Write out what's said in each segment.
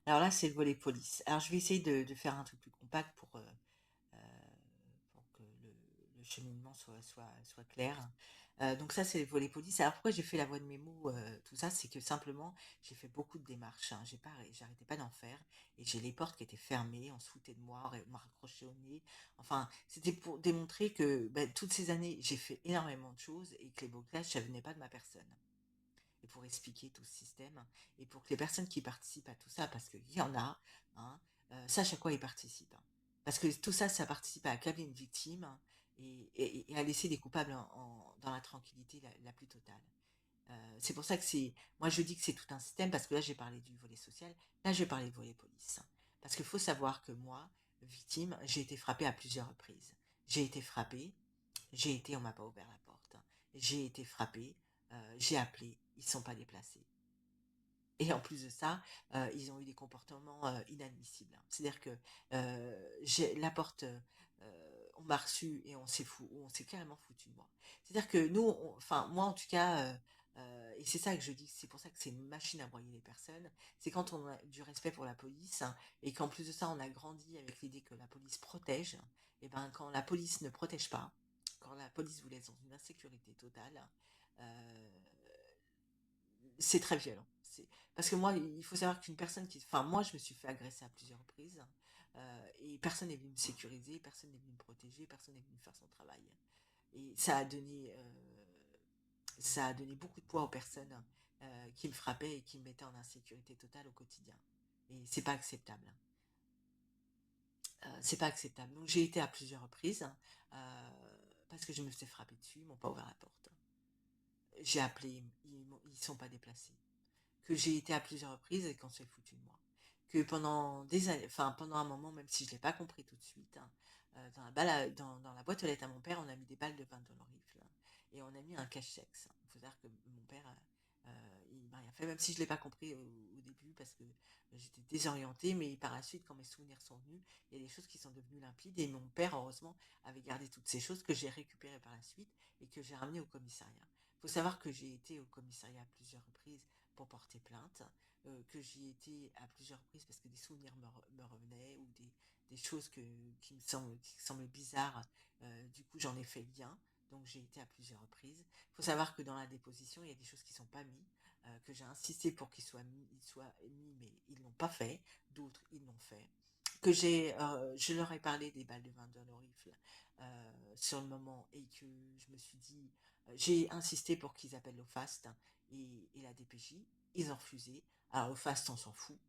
Alors là, c'est le volet police. Alors je vais essayer de faire un truc plus compact euh, pour que le cheminement soit clair. Donc ça, c'est le volet police. Alors pourquoi j'ai fait la voix de mémo, tout ça, c'est que simplement, j'ai fait beaucoup de démarches, hein. J'arrêtais pas d'en faire. Et j'ai les portes qui étaient fermées, on se foutait de moi, on m'a raccroché au nez. Enfin, c'était pour démontrer que toutes ces années, j'ai fait énormément de choses et que les blocages, ça venait pas de ma personne. Et pour expliquer tout ce système et pour que les personnes qui participent à tout ça, parce qu'il y en a, hein, sachent à quoi ils participent, hein. Parce que tout ça, ça participe à accabler une victime, hein, et à laisser les coupables dans la tranquillité la plus totale. C'est pour ça que moi je dis que c'est tout un système, parce que là j'ai parlé du volet social, là je vais parler du volet police. Parce qu'il faut savoir que moi, victime, j'ai été frappée à plusieurs reprises. J'ai été frappée, on m'a pas ouvert la porte. J'ai été frappée, j'ai appelé, ils ne sont pas déplacés. Et en plus de ça, ils ont eu des comportements inadmissibles, hein. C'est-à-dire que la porte, on m'a reçu et on s'est carrément foutu de moi. C'est-à-dire que nous, enfin moi en tout cas, et c'est ça que je dis, c'est pour ça que c'est une machine à broyer les personnes. C'est quand on a du respect pour la police, hein, et qu'en plus de ça, on a grandi avec l'idée que la police protège. Et ben quand la police ne protège pas, quand la police vous laisse dans une insécurité totale, euh, c'est très violent. Parce que moi, il faut savoir qu'une personne enfin, moi, je me suis fait agresser à plusieurs reprises, et personne n'est venu me sécuriser, personne n'est venu me protéger, personne n'est venu faire son travail. Et ça a donné beaucoup de poids aux personnes qui me frappaient et qui me mettaient en insécurité totale au quotidien. Et c'est pas acceptable. C'est pas acceptable. Donc j'ai été à plusieurs reprises, parce que je me suis frappé dessus, ils m'ont pas ouvert la porte. J'ai appelé, ils sont pas déplacés. Que j'ai été à plusieurs reprises et qu'on s'est foutu de moi. Que pendant des années, enfin pendant un moment, même si je l'ai pas compris tout de suite, hein, dans la boîte aux lettres à mon père, on a mis des balles de 20 dans le rifle, hein, et on a mis un cache-sexe. Il faut savoir que mon père, il m'a rien fait, même si je l'ai pas compris au début parce que j'étais désorientée, mais par la suite, quand mes souvenirs sont venus, il y a des choses qui sont devenues limpides et mon père, heureusement, avait gardé toutes ces choses que j'ai récupérées par la suite et que j'ai ramenées au commissariat. Il faut savoir que j'ai été au commissariat à plusieurs reprises pour porter plainte, que j'y étais à plusieurs reprises parce que des souvenirs me revenaient ou des choses qui semblaient bizarres. Du coup, j'en ai fait le lien. Donc, j'ai été à plusieurs reprises. Il faut savoir que dans la déposition, il y a des choses qui ne sont pas mises, que j'ai insisté pour ils soient mis, mais ils ne l'ont pas fait. D'autres, ils l'ont fait. Je leur ai parlé des balles de 20 dans le rifle sur le moment et que je me suis dit, j'ai insisté pour qu'ils appellent l'OFAST et la DPJ. Ils ont refusé. Alors, l'OFAST, on s'en fout,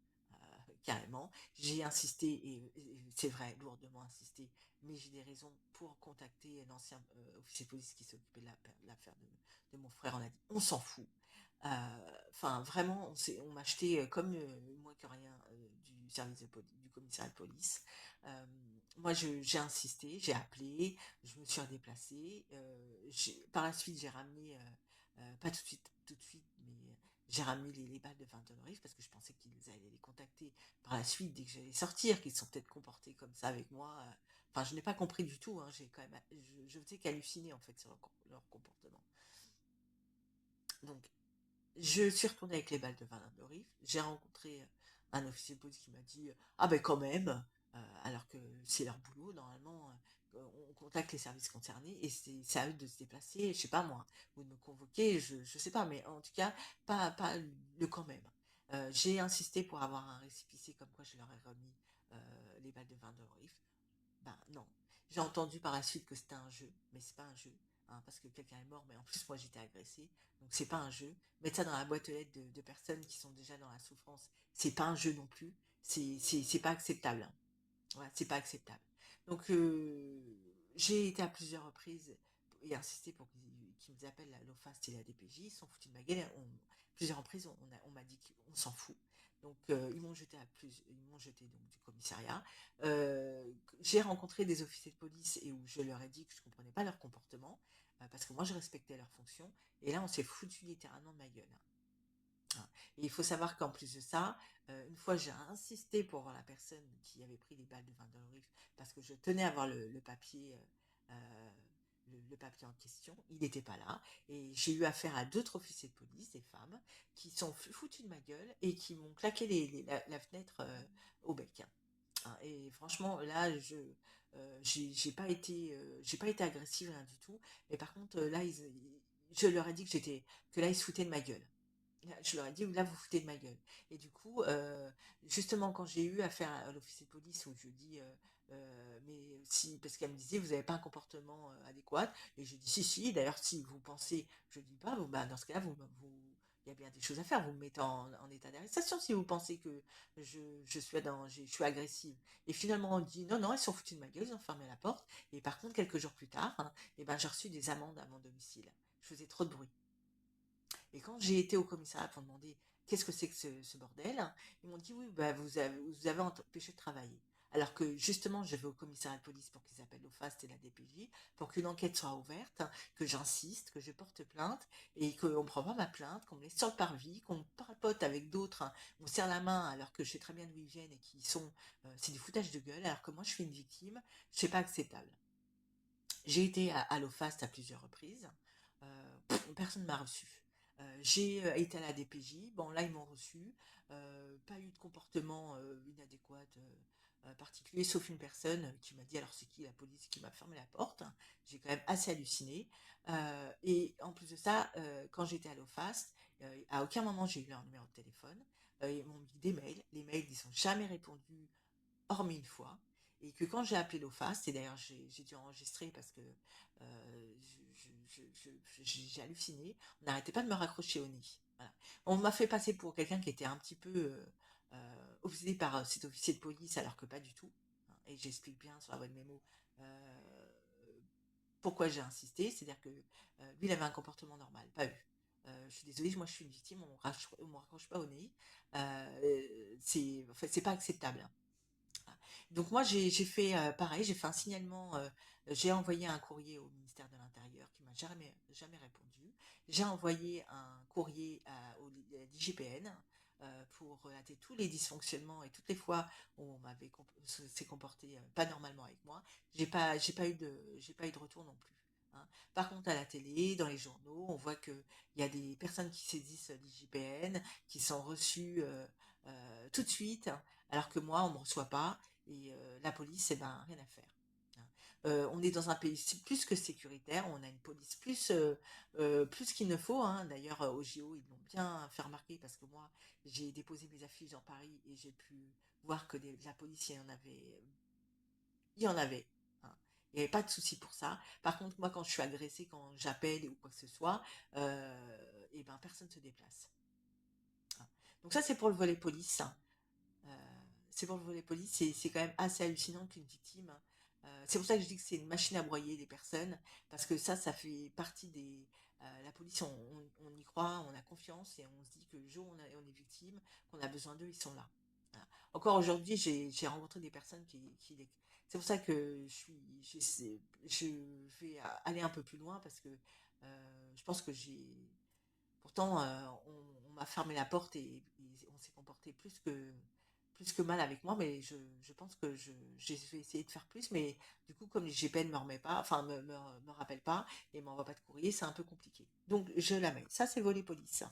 carrément. J'ai insisté, et c'est vrai, lourdement insisté, mais j'ai des raisons pour contacter l'ancien officier de police qui s'occupait de l'affaire de mon frère. On a dit, on s'en fout. Enfin, vraiment, on m'a acheté comme moins que rien du du commissariat de police. Euh, Moi, j'ai insisté, j'ai appelé, je me suis redéplacée. Par la suite, j'ai ramené, pas tout de suite, mais j'ai ramené les balles de 20 tonnes parce que je pensais qu'ils allaient les contacter par la suite dès que j'allais sortir, qu'ils se sont peut-être comportés comme ça avec moi. Enfin, je n'ai pas compris du tout, hein, j'ai quand même, je faisais qu'halluciner en fait sur leur comportement. Donc, je suis retournée avec les balles de Van Riff. J'ai rencontré un officier de police qui m'a dit ah ben quand même, alors que c'est leur boulot normalement. On contacte les services concernés et c'est à eux de se déplacer, je sais pas moi, ou de me convoquer, je sais pas, mais en tout cas pas le quand même. J'ai insisté pour avoir un récépissé comme quoi je leur ai remis les balles de Van Riff. Ben non. J'ai entendu par la suite que c'était un jeu, mais c'est pas un jeu, hein, parce que quelqu'un est mort, mais en plus moi j'étais agressée, donc c'est pas un jeu. Mettre ça dans la boîte aux lettres de personnes qui sont déjà dans la souffrance, c'est pas un jeu non plus. C'est pas acceptable, hein. Voilà, c'est pas acceptable. Donc j'ai été à plusieurs reprises et insisté pour qu'ils nous appellent l'OFAST et la DPJ, ils sont foutus de ma gueule. Plusieurs reprises, on m'a dit qu'on s'en fout. Donc ils m'ont jeté donc du commissariat. J'ai rencontré des officiers de police et où je leur ai dit que je comprenais pas leur comportement, parce que moi je respectais leurs fonctions. Et là, on s'est foutu littéralement de ma gueule, hein. Ah. Et il faut savoir qu'en plus de ça, une fois j'ai insisté pour voir la personne qui avait pris les balles de 20 dans le riff, parce que je tenais à voir le papier, le papier en question, il n'était pas là. Et j'ai eu affaire à d'autres officiers de police, des femmes, qui sont foutus de ma gueule et qui m'ont claqué la fenêtre au bec, hein. Et franchement, là, j'ai pas été agressive, rien du tout. Mais par contre, là, je leur ai dit que là, ils se foutaient de ma gueule. Je leur ai dit: «Là, vous vous foutez de ma gueule» et du coup, justement, quand j'ai eu affaire à l'officier de police où je dis, «Mais si» parce qu'elle me disait: «Vous avez pas un comportement, adéquat» et je dis: «Si, si, d'ailleurs, si vous pensez» je dis pas, bon, bah, dans ce cas-là, il y a bien des choses à faire. Vous me mettez en état d'arrestation si vous pensez que je suis agressive et finalement, on dit: «Non, non, ils se sont foutus de ma gueule, ils ont fermé la porte» et par contre, quelques jours plus tard, hein, et ben, j'ai reçu des amendes à mon domicile. Je faisais trop de bruit. Et quand j'ai été au commissariat pour demander qu'est-ce que c'est que ce bordel, ils m'ont dit oui, bah, vous avez empêché de travailler. Alors que justement, je vais au commissariat de police pour qu'ils appellent l'OFAST et la DPJ, pour qu'une enquête soit ouverte, que j'insiste, que je porte plainte, et qu'on ne prend pas ma plainte, qu'on me laisse sur le parvis, qu'on papote avec d'autres, hein, on me serre la main alors que je sais très bien d'où ils viennent et qui sont, c'est du foutage de gueule, alors que moi je suis une victime, c'est pas acceptable. J'ai été à l'OFAST à plusieurs reprises. Personne ne m'a reçu. J'ai été à la DPJ. Bon, là, ils m'ont reçu. Pas eu de comportement inadéquat particulier, sauf une personne qui m'a dit, alors c'est qui la police qui m'a fermé la porte. J'ai quand même assez halluciné. Et en plus de ça, quand j'étais à l'OFAST, à aucun moment j'ai eu leur numéro de téléphone. Ils m'ont mis des mails. Les mails, ils sont jamais répondus hormis une fois, et que quand j'ai appelé l'OFAS, et d'ailleurs j'ai dû enregistrer parce que j'ai halluciné, on n'arrêtait pas de me raccrocher au nez. Voilà. On m'a fait passer pour quelqu'un qui était un petit peu obsédé par cet officier de police, alors que pas du tout, hein. Et j'explique bien sur la voie de mémo pourquoi j'ai insisté, c'est-à-dire que lui, il avait un comportement normal, pas eux. Je suis désolée, moi je suis une victime, on me raccroche pas au nez. En fait, c'est pas acceptable, hein. Donc moi, j'ai fait pareil, j'ai fait un signalement, j'ai envoyé un courrier au ministère de l'Intérieur qui m'a jamais répondu. J'ai envoyé un courrier à l'IGPN pour relater tous les dysfonctionnements et toutes les fois où s'est comporté pas normalement avec moi. J'ai pas eu de retour non plus, hein. Par contre, à la télé, dans les journaux, on voit que il y a des personnes qui saisissent l'IGPN, qui sont reçues tout de suite, hein, alors que moi, on me reçoit pas. Et la police, eh ben, rien à faire, hein. On est dans un pays plus que sécuritaire, on a une police plus qu'il ne faut, hein. D'ailleurs, au JO, ils l'ont bien fait remarquer parce que moi, j'ai déposé mes affiches dans Paris et j'ai pu voir que la police, il y en avait, hein. Il n'y avait pas de souci pour ça. Par contre, moi, quand je suis agressée, quand j'appelle ou quoi que ce soit, et ben, personne ne se déplace, hein. Donc ça, c'est pour le volet police, hein. C'est pour le volet police, c'est quand même assez hallucinant qu'une victime. C'est pour ça que je dis que c'est une machine à broyer les personnes, parce que ça fait partie des. La police, on y croit, on a confiance et on se dit que le jour où on est victime, qu'on a besoin d'eux, ils sont là. Voilà. Encore aujourd'hui, j'ai rencontré des personnes c'est pour ça que je vais aller un peu plus loin parce que je pense que pourtant, on m'a fermé la porte et on s'est comporté plus que mal avec moi, mais je pense que j'ai essayé de faire plus, mais du coup, comme l'IGPN ne me remet pas, enfin, me rappelle pas et m'envoie pas de courrier, c'est un peu compliqué. Donc, je la mets. Ça, c'est volet police.